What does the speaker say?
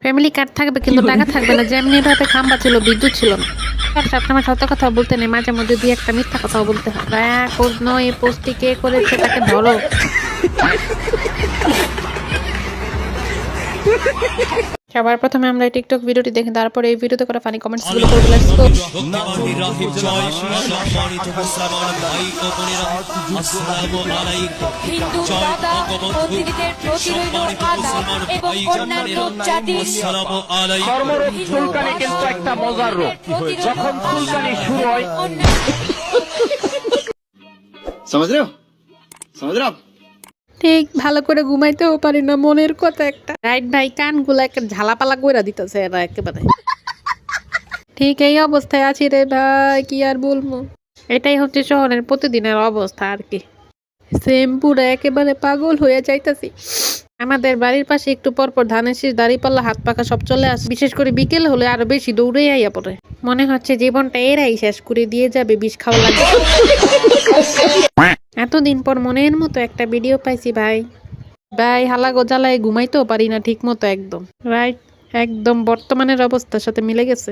Family card থাকবে কিন্তু টাকা থাকবে না। যেমনি ভাবে খাম্বা ছিল, বিদ্যুৎ ছিল না। সবসময় সত্য কথা বলতে নেই, মাঝে মধ্যে দুই একটা মিথ্যা কথাও বলতে হয়। দয়া খোঁজ নয়, এই পোস্টটি কে করেছে তাকে ধরো। সবার প্রথমে আমরা এই টিকটক ভিডিওটি দেখি, তারপরে এই ভিডিওতে করা ফানি কমেন্টস গুলো করব। Let's go. চুলকানি কিন্তু একটা মজার রোগ। যখন চুলকানি শুরু হয়, समझ रहे हो आप? ঠিক ভালো করে ঘুমাইতেও পারি না, মনের কথা একটা। রাইট ভাই, কানগুলা একটা ঝালাপালা কইরা দিতেছে এরা একেবারে। ঠিক এই অবস্থায় আছি রে ভাই, কি আর বলবো। এটাই হচ্ছে শহরের প্রতিদিনের অবস্থা আর কি। সেম পুরো একেবারে পাগল হয়ে যাইতাছি। আমাদের বাড়ির পাশে একটু পরপর ধানের শীষ, দাঁড়িপাল্লা, হাত পাখা সব চলে আসে। বিশেষ করে বিকেল হলে আরো বেশি দৌড়ে আইয়া পড়ে। মনে হচ্ছে জীবনটা এরাই শেষ করে দিয়ে যাবে, বিষ খাওয়া লাগে। এতদিন পর মনের মতো একটা ভিডিও পাইছি ভাই। ভাই হালা গোজালায় ঘুমাইতেও পারি না ঠিক মতো একদম। রাইট, একদম বর্তমানের অবস্থার সাথে মিলে গেছে।